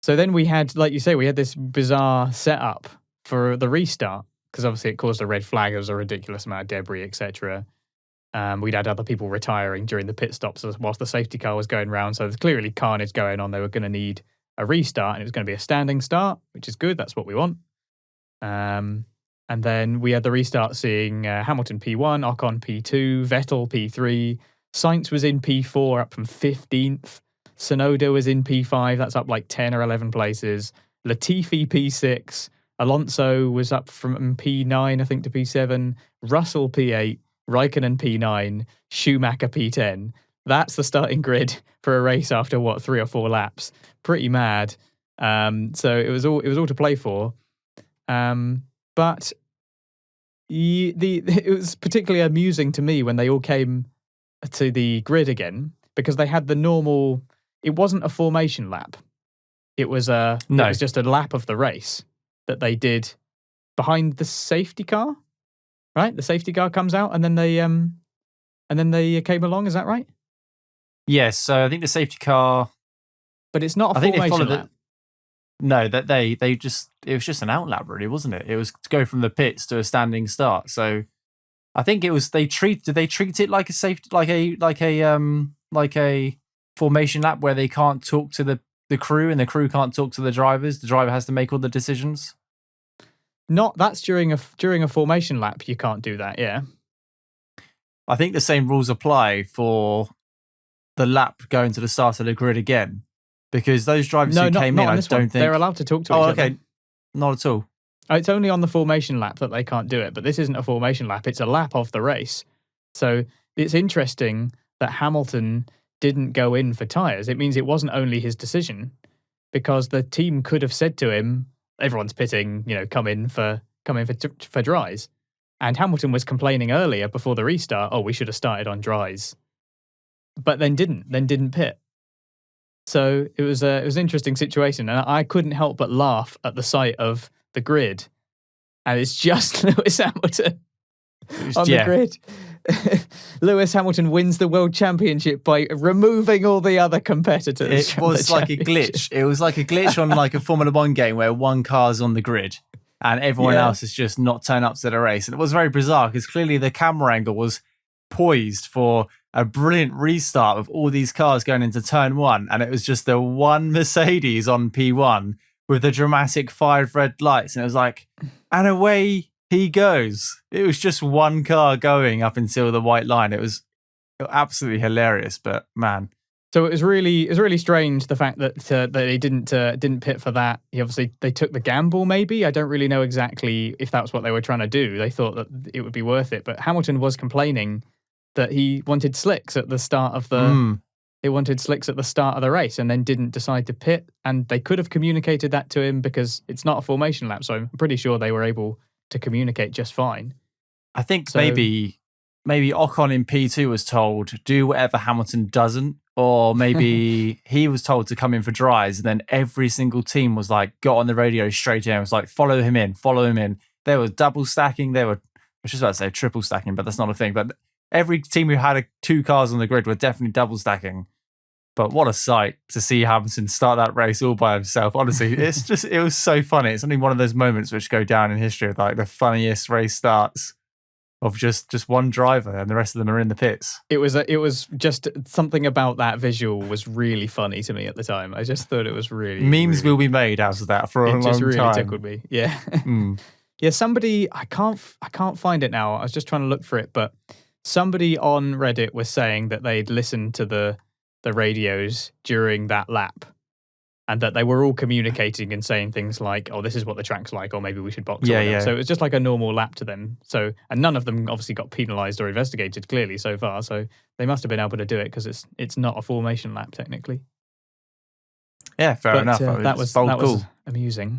So then we had, like you say, we had this bizarre setup for the restart because obviously it caused a red flag. It was a ridiculous amount of debris, etc. We'd had other people retiring during the pit stops whilst the safety car was going round. So there's clearly carnage going on. They were going to need a restart, and it was going to be a standing start, which is good. That's what we want. And then we had the restart seeing Hamilton P1, Ocon P2, Vettel P3, Sainz was in P4 up from 15th, Tsunoda was in P5, that's up like 10 or 11 places, Latifi P6, Alonso was up from P9 I think to P7, Russell P8, Raikkonen P9, Schumacher P10. That's the starting grid for a race after 3 or 4 laps. Pretty mad. So it was all to play for. But it was particularly amusing to me when they all came to the grid again because they had the normal. It wasn't a formation lap. It was It was just a lap of the race that they did behind the safety car. Right, the safety car comes out, and then they came along. Is that right? Yes. So I think the safety car, but it's not a formation lap. No, that it was just an outlap, really, wasn't it? It was to go from the pits to a standing start. So I think it was did they treat it like a safety, like a formation lap where they can't talk to the crew and the crew can't talk to the drivers. The driver has to make all the decisions. That's during a formation lap. You can't do that. Yeah, I think the same rules apply for the lap going to the start of the grid again, because those drivers who came in, I don't think they're allowed to talk to each other. Okay, not at all. It's only on the formation lap that they can't do it. But this isn't a formation lap; it's a lap of the race. So it's interesting that Hamilton didn't go in for tyres. It means it wasn't only his decision, because the team could have said to him, everyone's pitting, come in for dries. And Hamilton was complaining earlier before the restart, we should have started on dries. But then didn't pit. So it was an interesting situation, and I couldn't help but laugh at the sight of the grid. And it's just Lewis Hamilton on the grid. Lewis Hamilton wins the world championship by removing all the other competitors. It was like a glitch. It was like a glitch on like a Formula One game where one car's on the grid and everyone else is just not turned up to the race. And it was very bizarre because clearly the camera angle was poised for a brilliant restart of all these cars going into turn 1. And it was just the one Mercedes on P1 with the dramatic 5 red lights. And it was like, and away he goes. It was just one car going up until the white line. It was absolutely hilarious, but man. So it was really strange the fact that they didn't pit for that. They took the gamble. Maybe I don't really know exactly if that's what they were trying to do. They thought that it would be worth it, but Hamilton was complaining that he wanted slicks at the start of the. They wanted slicks at the start of the race, and then didn't decide to pit. And they could have communicated that to him because it's not a formation lap. So I'm pretty sure they were able to communicate just fine. I think maybe Ocon in P2 was told do whatever Hamilton doesn't, or maybe he was told to come in for dries, and then every single team was like got on the radio straight in and was like follow him in. There was double stacking, I was just about to say triple stacking, but that's not a thing. But every team who had 2 cars on the grid were definitely double stacking. But what a sight to see Hamilton start that race all by himself. Honestly, it was so funny. It's only one of those moments which go down in history of like the funniest race starts of just one driver and the rest of them are in the pits. It was just something about that visual was really funny to me at the time. I just thought it was really memes will be made out of that for a long time. It just really tickled me. Yeah. Yeah, somebody I can't find it now. I was just trying to look for it, but somebody on Reddit was saying that they'd listened to the radios during that lap and that they were all communicating and saying things like, this is what the track's like, or maybe we should box all of them. So it was just like a normal lap to them. So, and none of them obviously got penalised or investigated clearly so far. So they must have been able to do it because it's not a formation lap technically. Yeah, fair enough. That was amusing.